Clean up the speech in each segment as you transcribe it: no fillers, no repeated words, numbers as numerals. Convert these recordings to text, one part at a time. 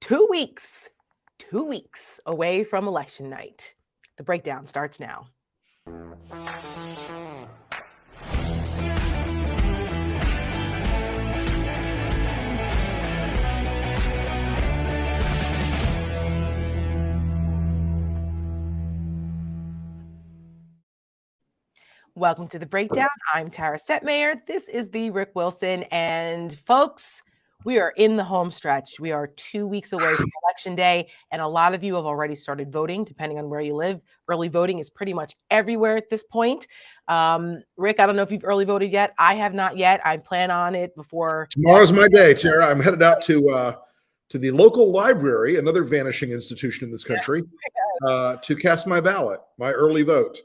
2 weeks away from election night. The breakdown starts now. Welcome to the breakdown. I'm Tara Setmayer. This is the Rick Wilson. And folks, we are in the home stretch. We are 2 weeks away from election day. And a lot of you have already started voting, depending on where you live. Early voting is pretty much everywhere at this point. Rick, I don't know if you've early voted yet. I have not yet. I plan on it before. Tomorrow's my day, Tara. I'm headed out to the local library, another vanishing institution in this country, to cast my ballot, my early vote.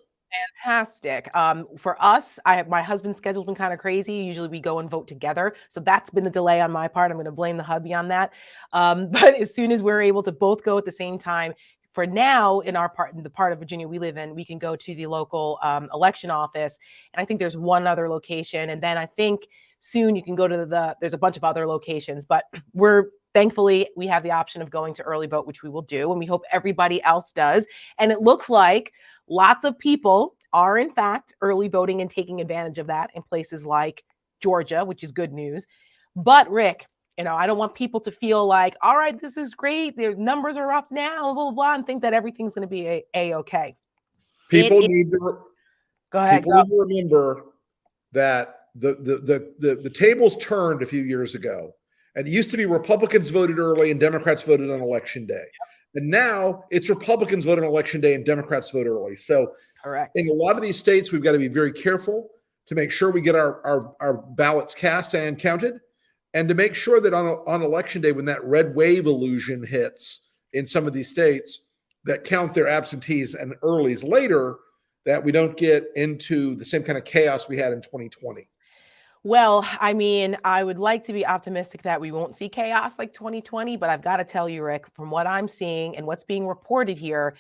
Fantastic. For us, my husband's schedule's been kind of crazy. Usually we go and vote together. So that's been the delay on my part. I'm going to blame the hubby on that. But as soon as we're able to both go at the same time, for now, in the part of Virginia we live in, we can go to the local election office. And I think there's one other location. And then I think soon you can go to there's a bunch of other locations. But thankfully, we have the option of going to early vote, which we will do. And we hope everybody else does. And it looks like lots of people are, in fact, early voting and taking advantage of that in places like Georgia, which is good news. But Rick, I don't want people to feel like, all right, this is great. Their numbers are up now, blah, blah, blah, and think that everything's going to be a-okay. People need to remember that the tables turned a few years ago. And it used to be Republicans voted early and Democrats voted on election day. And now it's Republicans vote on election day and Democrats vote early. So correct. In a lot of these states, we've got to be very careful to make sure we get our ballots cast and counted, and to make sure that on election day, when that red wave illusion hits in some of these states that count their absentees and earlies later, that we don't get into the same kind of chaos we had in 2020. Well, I mean, I would like to be optimistic that we won't see chaos like 2020, but I've got to tell you, Rick, from what I'm seeing and what's being reported here,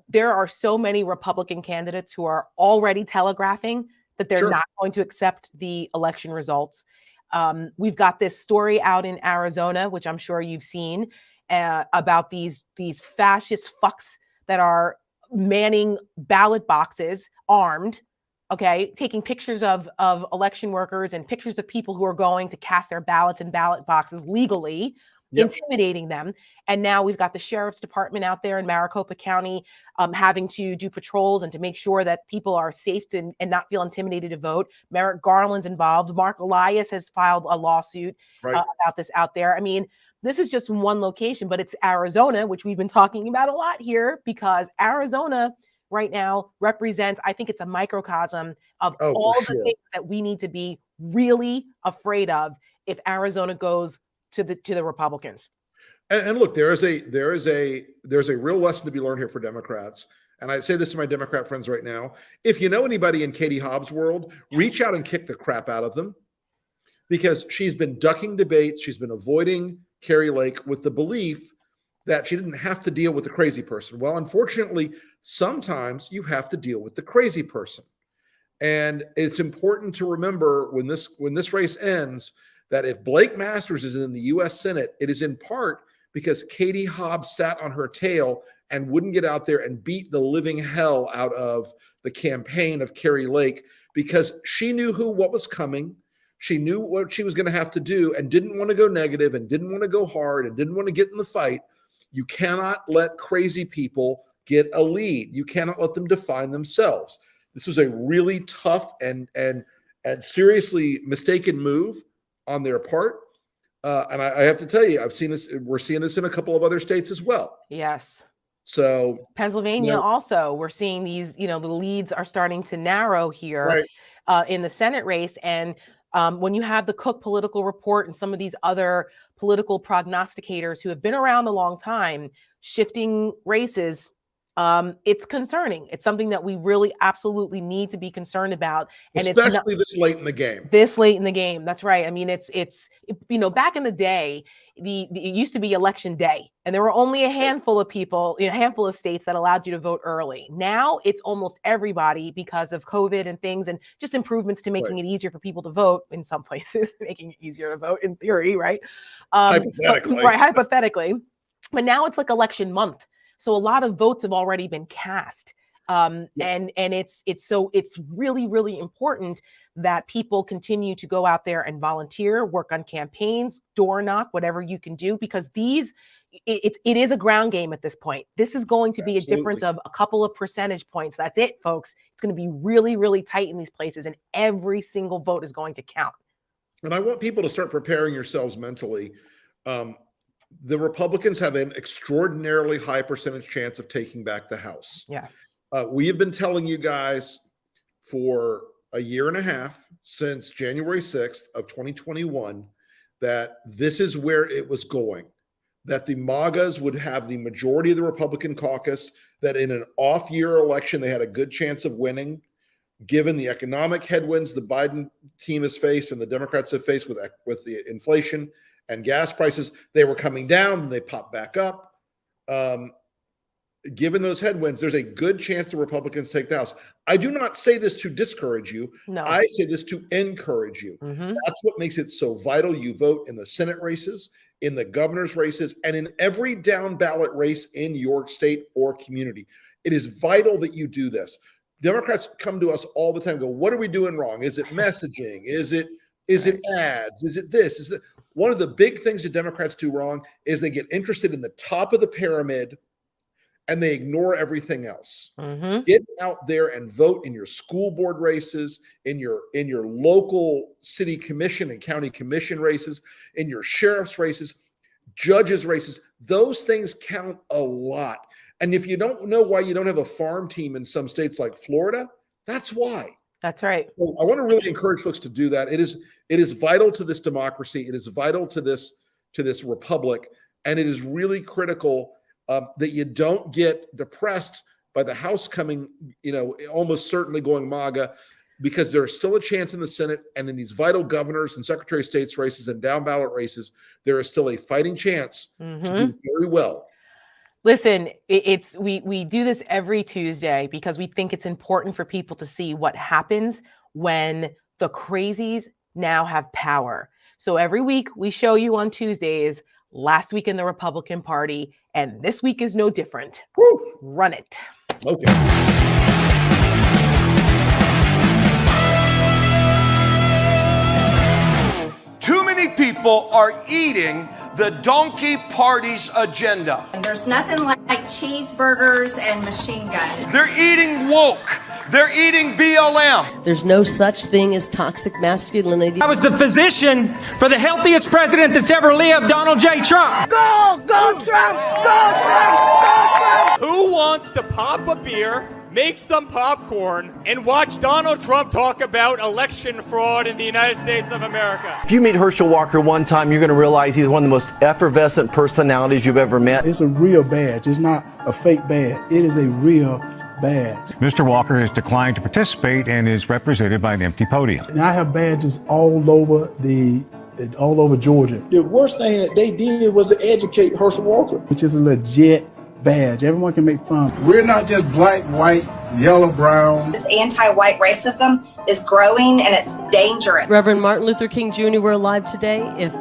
there are so many Republican candidates who are already telegraphing that they're not going to accept the election results. We've got this story out in Arizona, which I'm sure you've seen, about these fascist fucks that are manning ballot boxes armed. Okay, taking pictures of election workers and pictures of people who are going to cast their ballots in ballot boxes legally, intimidating them. And now we've got the sheriff's department out there in Maricopa County having to do patrols and to make sure that people are safe and not feel intimidated to vote. Merrick Garland's involved. Mark Elias has filed a lawsuit about this out there. I mean, this is just one location, but it's Arizona, which we've been talking about a lot here, because Arizona right now represents, I think it's a microcosm of all the things that we need to be really afraid of if Arizona goes to the Republicans. And look, there's a real lesson to be learned here for Democrats. And I say this to my Democrat friends right now. If you know anybody in Katie Hobbs' world, reach out and kick the crap out of them, because she's been ducking debates. She's been avoiding Kari Lake with the belief that she didn't have to deal with the crazy person. Well, unfortunately, sometimes you have to deal with the crazy person. And it's important to remember when this race ends, that if Blake Masters is in the U.S. Senate, it is in part because Katie Hobbs sat on her tail and wouldn't get out there and beat the living hell out of the campaign of Kari Lake, because she knew what was coming. She knew what she was going to have to do and didn't want to go negative and didn't want to go hard and didn't want to get in the fight. You cannot let crazy people get a lead. You cannot let them define themselves. This was a really tough and seriously mistaken move on their part. And I have to tell you, I've seen this. We're seeing this in a couple of other states as well. Yes. So Pennsylvania also, we're seeing these, the leads are starting to narrow here in the Senate race. And when you have the Cook Political Report and some of these other political prognosticators who have been around a long time, shifting races it's concerning. It's something that we really absolutely need to be concerned about. And especially this late in the game. This late in the game. That's right. I mean, it's back in the day, it used to be election day, and there were only a handful of people, a handful of states that allowed you to vote early. Now it's almost everybody because of COVID and things, and just improvements to making it easier for people to vote in some places, making it easier to vote in theory, right? Hypothetically. Right, hypothetically. But now it's like election month. So a lot of votes have already been cast. And it's really, really important that people continue to go out there and volunteer, work on campaigns, door knock, whatever you can do, because it is a ground game at this point. This is going to be a difference of a couple of percentage points. That's it, folks. It's going to be really, really tight in these places, and every single vote is going to count. And I want people to start preparing yourselves mentally. The Republicans have an extraordinarily high percentage chance of taking back the House. Yeah. We have been telling you guys for a year and a half, since January 6th of 2021, that this is where it was going, that the MAGAs would have the majority of the Republican caucus, that in an off-year election, they had a good chance of winning, given the economic headwinds the Biden team has faced and the Democrats have faced with the inflation and gas prices. They were coming down and they popped back up. Given those headwinds, there's a good chance the Republicans take the House. I do not say this to discourage you. No. I say this to encourage you. Mm-hmm. That's what makes it so vital. You vote in the Senate races, in the governor's races, and in every down ballot race in your state or community. It is vital that you do this. Democrats come to us all the time and go, what are we doing wrong? Is it messaging? Is it ads? Is it this? Is it one of the big things that Democrats do wrong is they get interested in the top of the pyramid and they ignore everything else. Mm-hmm. Get out there and vote in your school board races, in your local city commission and county commission races, in your sheriff's races, judges races. Those things count a lot. And if you don't know why you don't have a farm team in some states like Florida, that's why. That's right. So I want to really encourage folks to do that. It is vital to this democracy. It is vital to this republic, and it is really critical that you don't get depressed by the House coming, almost certainly going MAGA, because there's still a chance in the Senate and in these vital governors and Secretary of State's races and down ballot races, there is still a fighting chance to do very well. Listen, we do this every Tuesday because we think it's important for people to see what happens when the crazies now have power. So every week we show you on Tuesdays, last week in the Republican Party, and this week is no different. Woo! Run it. Okay. Too many people are eating the donkey party's agenda. And there's nothing like cheeseburgers and machine guns. They're eating woke. They're eating BLM. There's no such thing as toxic masculinity. I was the physician for the healthiest president that's ever lived, Donald J. Trump. Go Trump! Go Trump! Go Trump! Who wants to pop a beer, make some popcorn, and watch Donald Trump talk about election fraud in the United States of America? If you meet Herschel Walker one time, you're going to realize he's one of the most effervescent personalities you've ever met. It's a real badge. It's not a fake badge. It is a real badge. Mr. Walker has declined to participate and is represented by an empty podium. And I have badges all over Georgia. The worst thing that they did was to educate Herschel Walker, which is a legit badge. Everyone can make fun. We're not just black, white, yellow, brown. This anti-white racism is growing and it's dangerous. Reverend Martin Luther King Jr. were alive today, if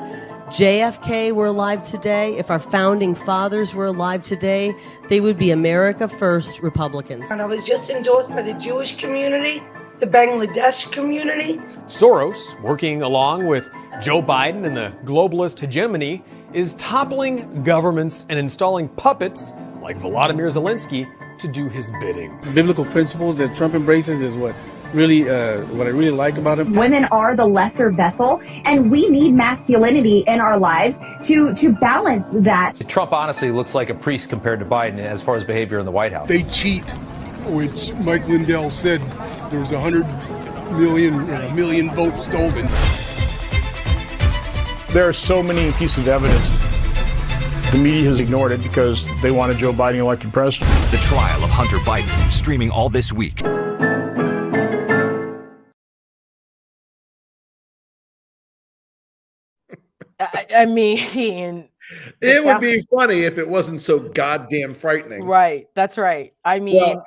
JFK were alive today, if our founding fathers were alive today, they would be America First Republicans. And I was just endorsed by the Jewish community, the Bangladesh community. Soros, working along with Joe Biden and the globalist hegemony, is toppling governments and installing puppets like Volodymyr Zelensky to do his bidding. The biblical principles that Trump embraces is what I really like about him. Women are the lesser vessel, and we need masculinity in our lives to balance that. Trump honestly looks like a priest compared to Biden as far as behavior in the White House. They cheat, which Mike Lindell said there was 100 million or a million votes stolen. There are so many pieces of evidence The media has ignored it because they wanted Joe Biden elected president. The trial of Hunter Biden, streaming all this week. I mean, it would be funny if it wasn't so goddamn frightening. Right. That's right. I mean,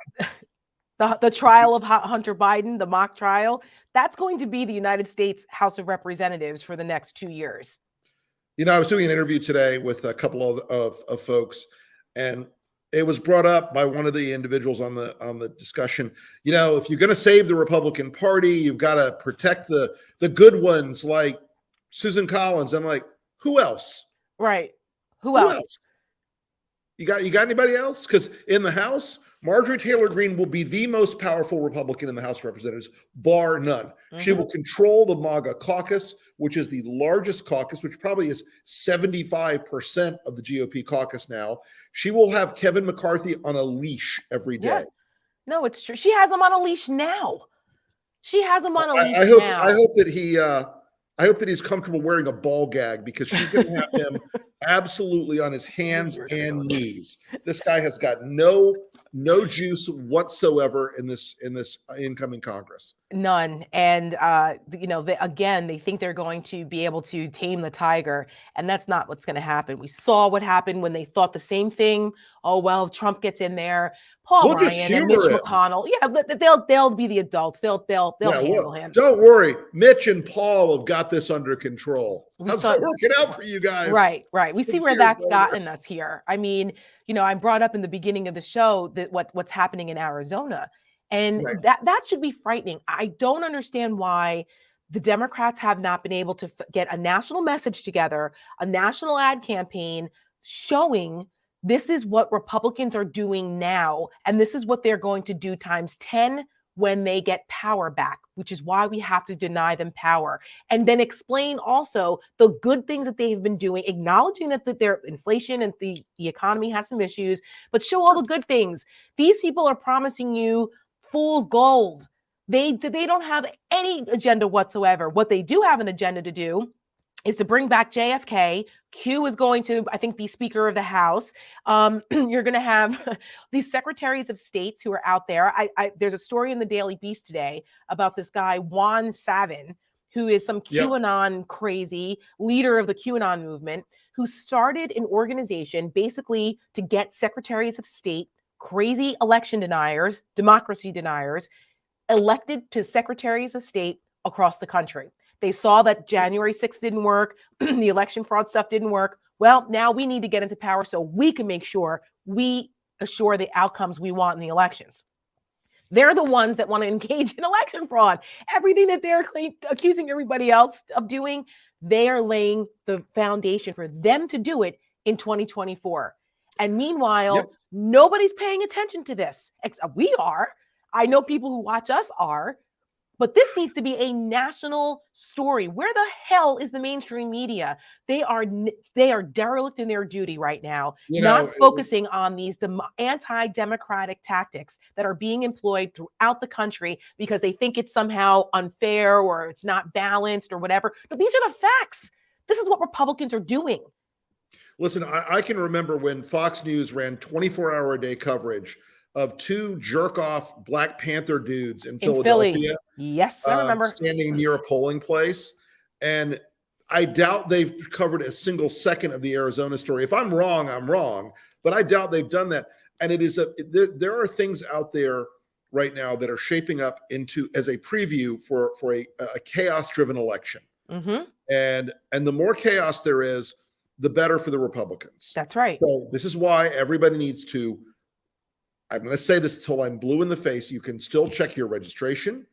the trial of Hunter Biden, the mock trial, that's going to be the United States House of Representatives for the next 2 years. You know, I was doing an interview today with a couple of folks, and it was brought up by one of the individuals on the discussion. You know, if you're going to save the Republican Party, you've got to protect the good ones like Susan Collins. I'm like, who else? Right. Who else? You got anybody else? Because in the House, Marjorie Taylor Greene will be the most powerful Republican in the House of Representatives, bar none. Mm-hmm. She will control the MAGA caucus, which is the largest caucus, which probably is 75% of the GOP caucus now. She will have Kevin McCarthy on a leash every day. Yeah. No, it's true. She has him on a leash now. She has him on a leash now. I hope that he's comfortable wearing a ball gag, because she's going to have him absolutely on his hands and knees. This guy has got no juice whatsoever in this incoming Congress. None. And they think they're going to be able to tame the tiger, and that's not what's going to happen. We saw what happened when they thought the same thing. Oh well, Trump gets in there, Paul Ryan and Mitch McConnell. Yeah, they'll be the adults. They'll handle him. Don't worry, Mitch and Paul have got this under control. How's that working out for you guys? Right. We see where that's gotten us here. I mean, I brought up in the beginning of the show that what's happening in Arizona, and that should be frightening. I don't understand why the Democrats have not been able to get a national message together, a national ad campaign showing this is what Republicans are doing now, and this is what they're going to do times 10 when they get power back, which is why we have to deny them power. And then explain also the good things that they've been doing, acknowledging that their inflation and the economy has some issues, but show all the good things. These people are promising you fool's gold. They don't have any agenda whatsoever. What they do have an agenda to do is to bring back JFK. Q is going to, I think, be Speaker of the House. You're going to have these secretaries of states who are out there. There's a story in the Daily Beast today about this guy, Juan Savin, who is some QAnon crazy leader of the QAnon movement, who started an organization basically to get secretaries of state, crazy election deniers, democracy deniers, elected to secretaries of state across the country. They saw that January 6th didn't work. The election fraud stuff didn't work. Well, now we need to get into power so we can make sure we assure the outcomes we want in the elections. They're the ones that want to engage in election fraud. Everything that they're accusing everybody else of doing, they are laying the foundation for them to do it in 2024. And meanwhile, nobody's paying attention to this. We are. I know people who watch us are. But this needs to be a national story. Where the hell is the mainstream media? They are derelict in their duty right now, not focusing on these anti-democratic tactics that are being employed throughout the country because they think it's somehow unfair or it's not balanced or whatever. But these are the facts. This is what Republicans are doing. Listen, I can remember when Fox News ran 24-hour-a-day coverage of two jerk-off Black Panther dudes in Philadelphia. Philly. Yes, I remember. Standing near a polling place. And I doubt they've covered a single second of the Arizona story. If I'm wrong, I'm wrong. But I doubt they've done that. And there are things out there right now that are shaping up as a preview for a chaos-driven election. Mm-hmm. And the more chaos there is, the better for the Republicans. That's right. So this is why everybody needs to, I'm going to say this until I'm blue in the face. You can still check your registration.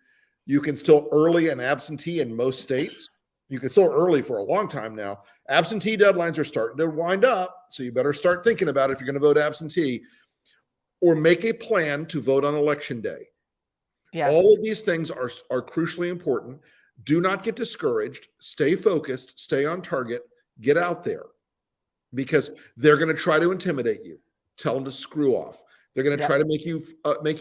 You can still early and absentee in most states. You can still early for a long time now. Absentee deadlines are starting to wind up, so you better start thinking about it if you're going to vote absentee, or make a plan to vote on election day. Yes. All of these things are crucially important. Do not get discouraged. Stay focused. Stay on target. Get out there, because they're going to try to intimidate you. Tell them to screw off. They're going to try to make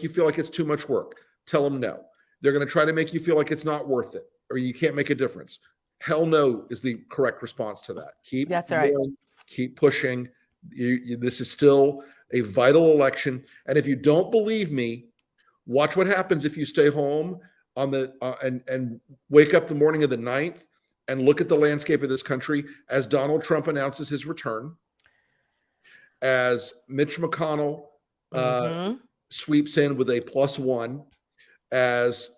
you feel like it's too much work. Tell them no. They're going to try to make you feel like it's not worth it or you can't make a difference. Hell no is the correct response to that. Keep going, keep pushing, This is still a vital election. And if you don't believe me, watch what happens if you stay home on the and wake up the morning of the 9th and look at the landscape of this country as Donald Trump announces his return, as Mitch McConnell sweeps in with a +1, as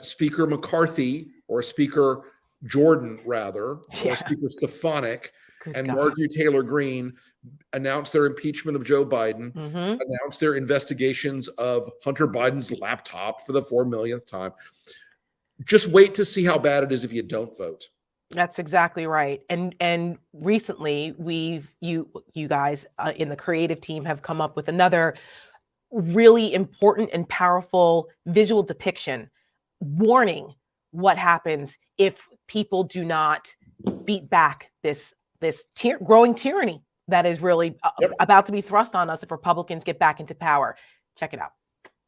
Speaker McCarthy or Speaker Jordan rather, or Speaker Stefanik and Marjorie Taylor Greene announced their impeachment of Joe Biden, announced their investigations of Hunter Biden's laptop for the 4 millionth time. Just wait to see how bad it is if you don't vote. That's exactly right. And recently you guys in the creative team have come up with another really important and powerful visual depiction warning what happens if people do not beat back this growing tyranny that is really about to be thrust on us if Republicans get back into power. Check it out.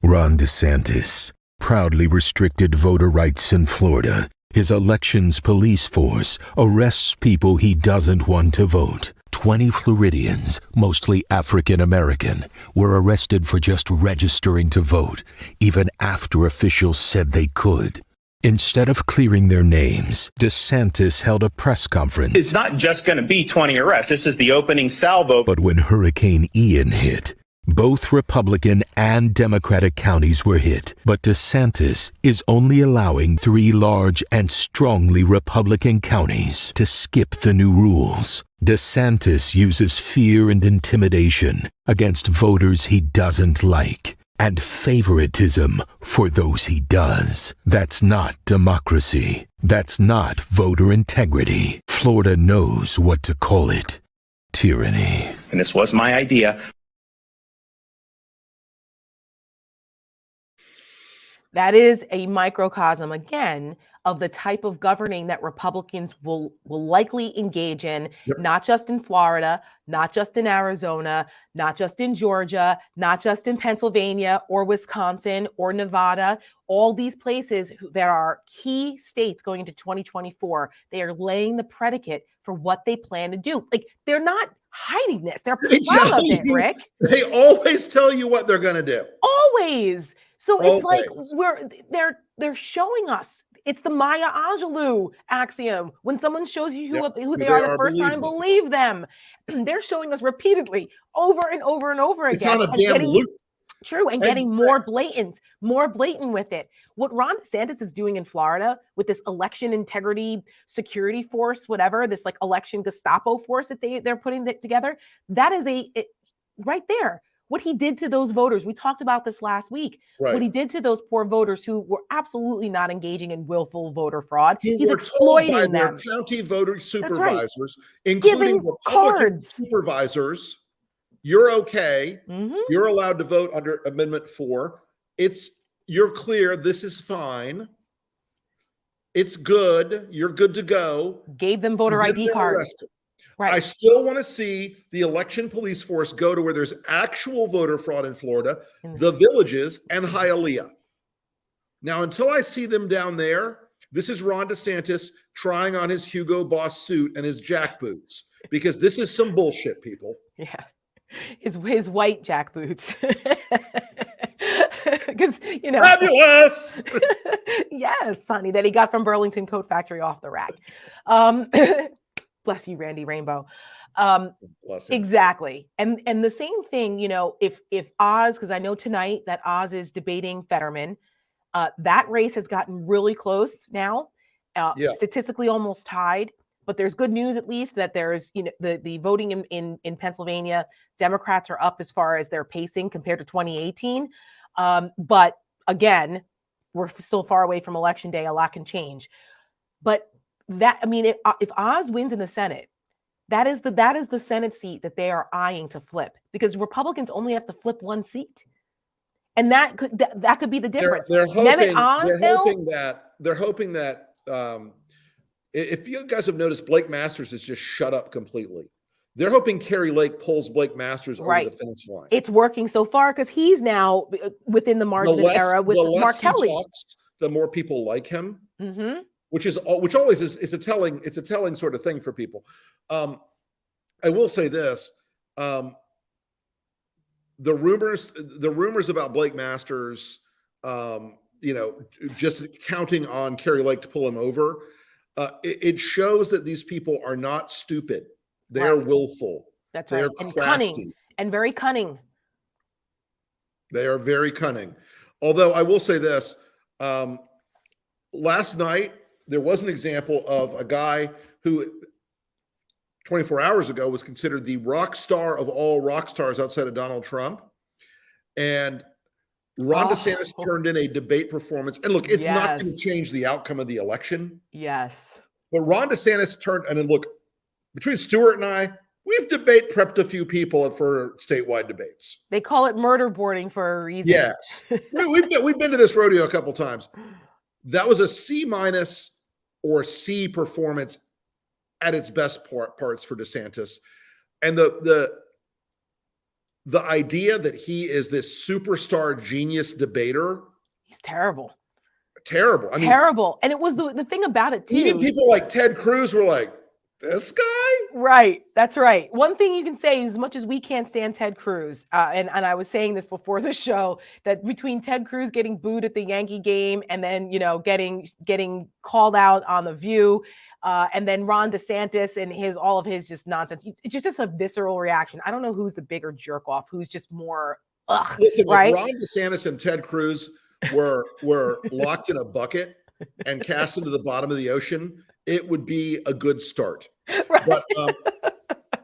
Ron DeSantis proudly restricted voter rights in Florida. His elections police force arrests people he doesn't want to vote. 20 Floridians, mostly African American, were arrested for just registering to vote, even after officials said they could. Instead of clearing their names, DeSantis held a press conference. It's not just going to be 20 arrests. This is the opening salvo. But when Hurricane Ian hit, both Republican and Democratic counties were hit. But DeSantis is only allowing 3 large and strongly Republican counties to skip the new rules. DeSantis uses fear and intimidation against voters he doesn't like, and favoritism for those he does. That's not democracy. That's not voter integrity. Florida knows what to call it: tyranny. And this was my idea. That is a microcosm, again, of the type of governing that Republicans will likely engage in, not just in Florida, not just in Arizona, not just in Georgia, not just in Pennsylvania or Wisconsin or Nevada. All these places that are key states going into 2024, they are laying the predicate for what they plan to do. Like, they're not hiding this. They're proud of it, Rick. They always tell you what they're going to do. Always. So it's like they're showing us. It's the Maya Angelou axiom. When someone shows you who they are the first time, believe them. They're showing us repeatedly over and over and over again. It's on a damn loop. True, and getting more blatant with it. What Ron DeSantis is doing in Florida with this election integrity security force, whatever, this like election Gestapo force that they're putting together, that is right there. What he did to those voters, we talked about this last week. Right. What he did to those poor voters who were absolutely not engaging in willful voter fraud. He's exploiting them. Their county voter supervisors, including Republican supervisors, you're okay. You're allowed to vote under Amendment 4. You're clear. This is fine. It's good. You're good to go. Gave them voter ID cards. Right. I still want to see the election police force go to where there's actual voter fraud in Florida, the Villages and Hialeah. Now, until I see them down there, this is Ron DeSantis trying on his Hugo Boss suit and his jack boots, because this is some bullshit, people. Yeah. His white jack boots. Because, fabulous. Yes, honey, that he got from Burlington Coat Factory off the rack. Bless you, Randy Rainbow. Exactly. And the same thing, if Oz, because I know tonight that Oz is debating Fetterman, that race has gotten really close now, statistically almost tied. But there's good news, at least, that there's, the voting in Pennsylvania, Democrats are up as far as their pacing compared to 2018. But again, we're still far away from Election Day. A lot can change. But if Oz wins in the Senate, that is the Senate seat that they are eyeing to flip, because Republicans only have to flip one seat, and that could be the difference. They're hoping that if you guys have noticed, Blake Masters has just shut up completely. They're hoping Carrie Lake pulls Blake Masters over the finish line. It's working so far because he's now within the margin of error with Mark Kelly. The more people like him. Mm-hmm. Which always is a telling sort of thing for people. I will say this: The rumors about Blake Masters, just counting on Kerry Lake to pull him over, it shows that these people are not stupid. They are willful. That's they right. are And crafty. cunning. And very cunning. They are very cunning. Although I will say this, last night there was an example of a guy who 24 hours ago was considered the rock star of all rock stars outside of Donald Trump. And Ron DeSantis turned in a debate performance. And look, it's not going to change the outcome of the election. Yes. But Ron DeSantis turned, and then look, between Stuart and I, we've debate prepped a few people for statewide debates. They call it murder boarding for a reason. Yes. we've been to this rodeo a couple times. That was a C- or C performance at its best parts for DeSantis. And the idea that he is this superstar genius debater. He's terrible. Terrible. I mean, terrible. And it was the thing about it too. Even people like Ted Cruz were like, this guy? Right. That's right. One thing you can say is, as much as we can't stand Ted Cruz, and I was saying this before the show, that between Ted Cruz getting booed at the Yankee game and then, getting called out on The View, and then Ron DeSantis and all of his just nonsense, it's just a visceral reaction. I don't know who's the bigger jerk off, who's just more, listen, right? If Ron DeSantis and Ted Cruz were locked in a bucket and cast into the bottom of the ocean, it would be a good start. Right. But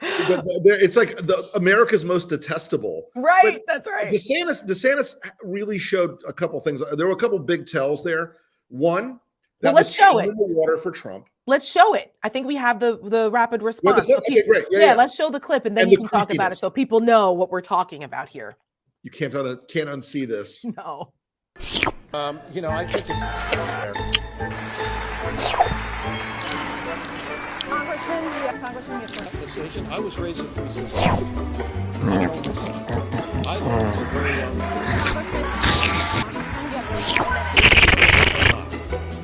it's like America's most detestable. Right. But that's right. DeSantis really showed a couple things. There were a couple big tells there. One, that let's was show it. in the water for Trump. Let's show it. I think we have the rapid response. Okay, great. Yeah, let's show the clip and then you can talk about it so people know what we're talking about here. You can't unsee this. No. I think it's Congressman, I was raised in free system. I was a very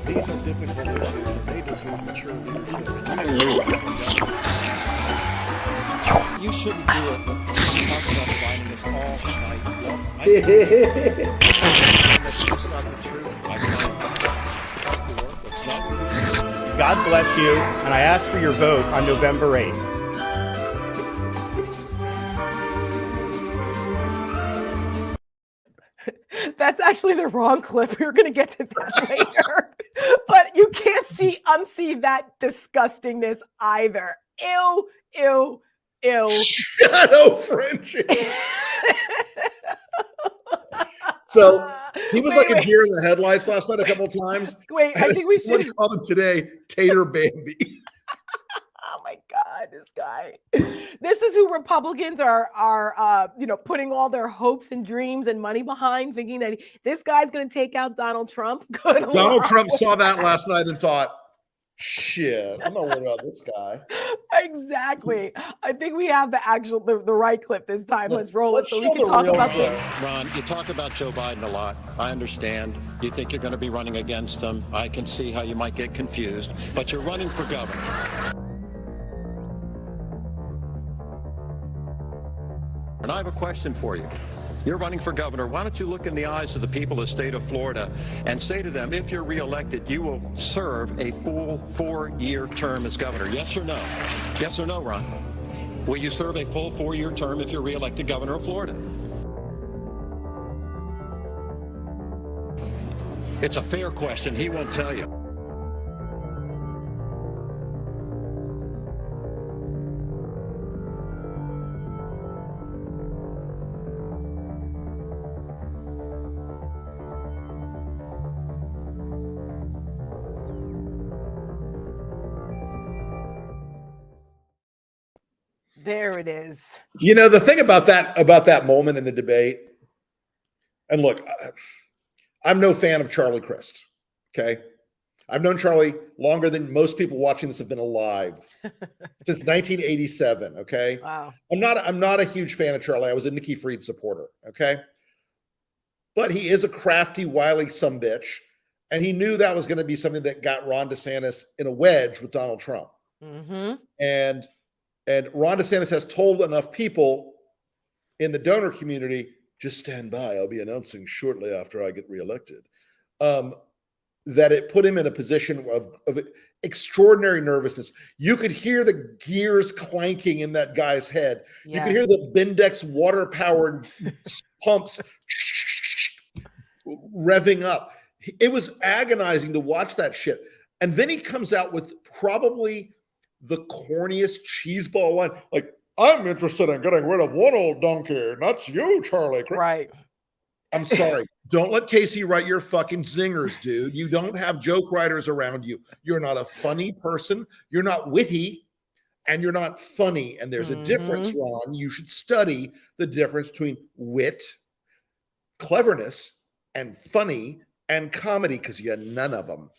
These are difficult issues and they deserve mature leadership. You shouldn't do it. Talk about fighting it all night long. That's just not the truth. God bless you, and I ask for your vote on November 8th. That's actually the wrong clip. We were going to get to that later. But you can't unsee that disgustingness either. Ew, ew, ew. Shadow friendship. So he was like a deer in the headlights last night a couple of times. Wait, I think we should call him today Tater Bambi. Oh my God, this guy. This is who Republicans are putting all their hopes and dreams and money behind, thinking that this guy's going to take out Donald Trump. Donald Trump saw that last night and thought, shit, I'm not worried about this guy. Exactly. I think we have the right clip this time. Let's roll it so we can talk about it. Ron, you talk about Joe Biden a lot. I understand. You think you're going to be running against him. I can see how you might get confused, but you're running for governor. And I have a question for you. You're running for governor. Why don't you look in the eyes of the people of the state of Florida and say to them, if you're reelected, you will serve a full 4-year term as governor? Yes or no? Yes or no, Ron? Will you serve a full 4-year term if you're reelected governor of Florida? It's a fair question. He won't tell you. There it is. The thing about that moment in the debate, and look, I'm no fan of Charlie Crist. Okay. I've known Charlie longer than most people watching this have been alive since 1987. Okay. Wow. I'm not a huge fan of Charlie. I was a Nikki Fried supporter. Okay. But he is a crafty, wily sumbitch. And he knew that was going to be something that got Ron DeSantis in a wedge with Donald Trump. Mm-hmm. And And Ron DeSantis has told enough people in the donor community, just stand by. I'll be announcing shortly after I get reelected. That it put him in a position of extraordinary nervousness. You could hear the gears clanking in that guy's head. Yes. You could hear the Bindex water-powered pumps revving up. It was agonizing to watch that shit. And then he comes out with probably the corniest cheeseball line, like, I'm interested in getting rid of one old donkey, and that's you, Charlie. Right. I'm sorry. Don't let Casey write your fucking zingers, dude. You don't have joke writers around you. You're not a funny person. You're not witty, and you're not funny. And there's a difference, Ron. You should study the difference between wit, cleverness, and funny, and comedy, because you got none of them.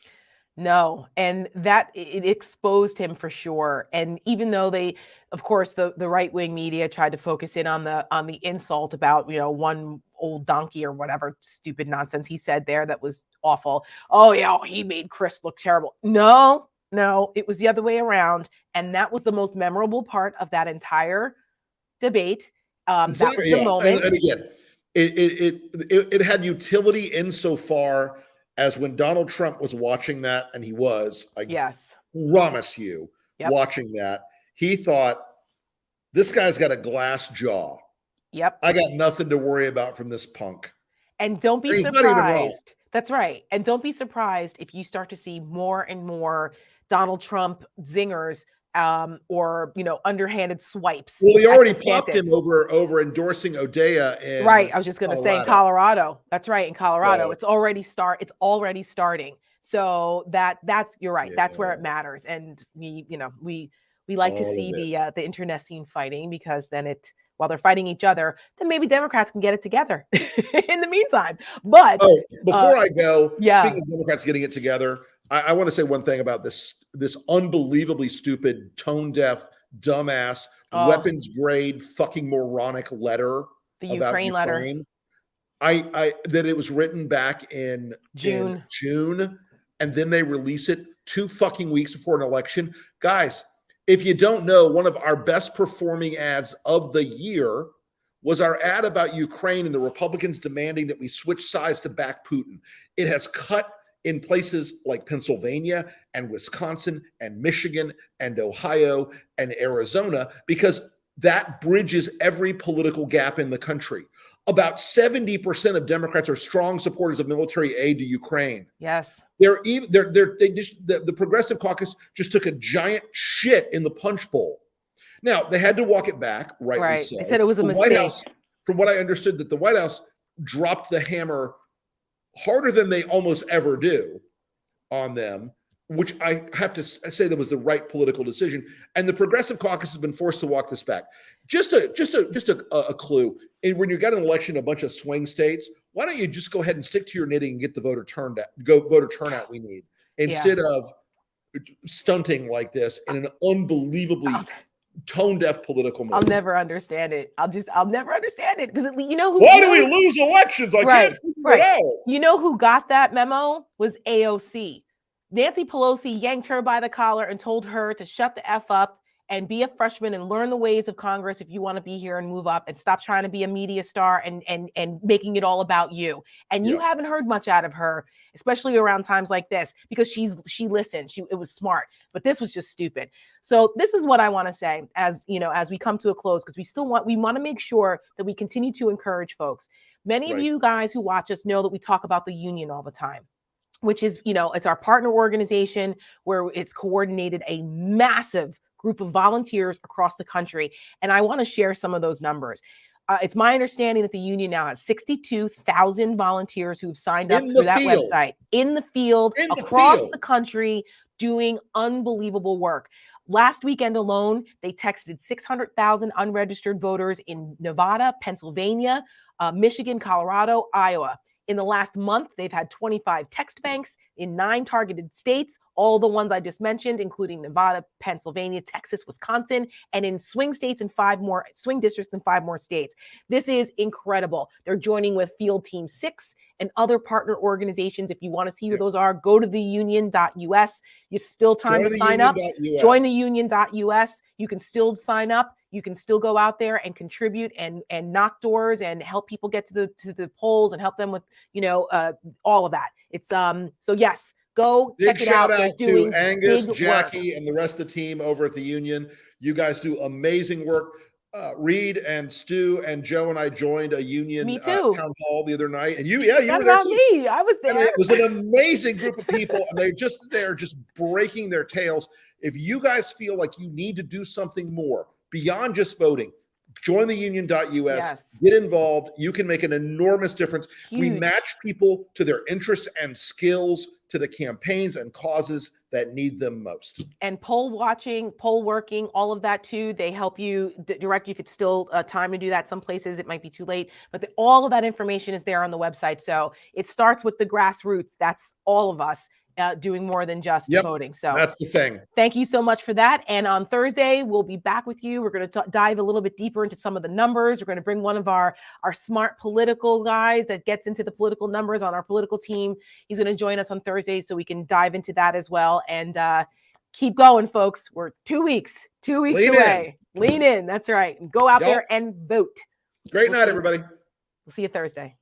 No, and that it exposed him for sure. And even though they, of course, the right-wing media tried to focus in on the insult about, one old donkey or whatever stupid nonsense he said there that was awful. Oh yeah, he made Chris look terrible. No, it was the other way around, and that was the most memorable part of that entire debate. Exactly, that was the moment. And again, it had utility insofar as when Donald Trump was watching that, and he was, I promise you, watching that, he thought, this guy's got a glass jaw. Yep. I got nothing to worry about from this punk. And don't be He's not even wrong. surprised. That's right. And don't be surprised if you start to see more and more Donald Trump zingers or underhanded swipes. Well, he already DeSantis. popped him over endorsing Odea in Right. I was just going to say in Colorado. That's right. In Colorado, Right. it's already starting. So that's you're right. That's where it matters. And we like to All see of the internecine fighting, because then while they're fighting each other, then maybe Democrats can get it together in the meantime. But before I go, yeah. Speaking of Democrats getting it together, I want to say one thing about this unbelievably stupid, tone-deaf, dumbass, weapons-grade, fucking moronic letter the about Ukraine letter. I that it was written back in June, and then they release it 2 fucking weeks before an election. Guys, if you don't know, one of our best performing ads of the year was our ad about Ukraine and the Republicans demanding that we switch sides to back Putin. It has cut in places like Pennsylvania and Wisconsin and Michigan and Ohio and Arizona, because that bridges every political gap in the country. About 70% of Democrats are strong supporters of military aid to Ukraine. Yes. The Progressive Caucus just took a giant shit in the punch bowl. Now, they had to walk it back, rightly Right. so. They said it was a The mistake. White House, from what I understood, that the White House dropped the hammer harder than they almost ever do on them, which I have to say that was the right political decision. And the Progressive Caucus has been forced to walk this back. Just a clue. When you got an election in a bunch of swing states, why don't you just go ahead and stick to your knitting and get the voter turnout we need, instead of stunting like this in an unbelievably tone-deaf political move. I'll never understand it. I'll never understand it, because you know who? Why do we lose elections? I can't figure it out. You know who got that memo? Was AOC. Nancy Pelosi yanked her by the collar and told her to shut the F up and be a freshman and learn the ways of Congress if you want to be here and move up, and stop trying to be a media star and making it all about you. And you haven't heard much out of her, especially around times like this, because she listened. It was smart, but this was just stupid. So this is what I want to say as we come to a close, because we want to make sure that we continue to encourage folks. Many of you guys who watch us know that we talk about the union all the time, which is, it's our partner organization where it's coordinated a massive group of volunteers across the country. And I want to share some of those numbers. It's my understanding that the union now has 62,000 volunteers who've signed up through that website in the field across the country, doing unbelievable work. Last weekend alone, they texted 600,000 unregistered voters in Nevada, Pennsylvania, Michigan, Colorado, Iowa. In the last month, they've had 25 text banks in 9 targeted states, all the ones I just mentioned, including Nevada, Pennsylvania, Texas, Wisconsin, and in swing districts in 5 more states. This is incredible. They're joining with Field Team 6 and other partner organizations. If you want to see who those are, go to theunion.us. You still time to sign up. Join theunion.us. You can still sign up. You can still go out there and contribute and knock doors and help people get to the polls and help them with, all of that. It's so yes, go check it out. Big shout out to Angus, big Jackie, and the rest of the team over at the Union. You guys do amazing work. Reed and Stu and Joe and I joined a Union town hall the other night, and you were there too. I was there. And it was an amazing group of people, and they're just breaking their tails. If you guys feel like you need to do something more beyond just voting, join the union.us, get involved. You can make an enormous difference. Huge. We match people to their interests and skills to the campaigns and causes that need them most. And poll watching, poll working, all of that too. They help you direct you if it's still time to do that. Some places it might be too late, but all of that information is there on the website. So it starts with the grassroots. That's all of us doing more than just voting. So that's the thing. Thank you so much for that. And on Thursday, we'll be back with you. We're going to dive a little bit deeper into some of the numbers. We're going to bring one of our smart political guys that gets into the political numbers on our political team. He's going to join us on Thursday so we can dive into that as well. And keep going, folks. We're 2 weeks away. Lean in. That's right. And go out there and vote. Great night, everybody. We'll see you Thursday.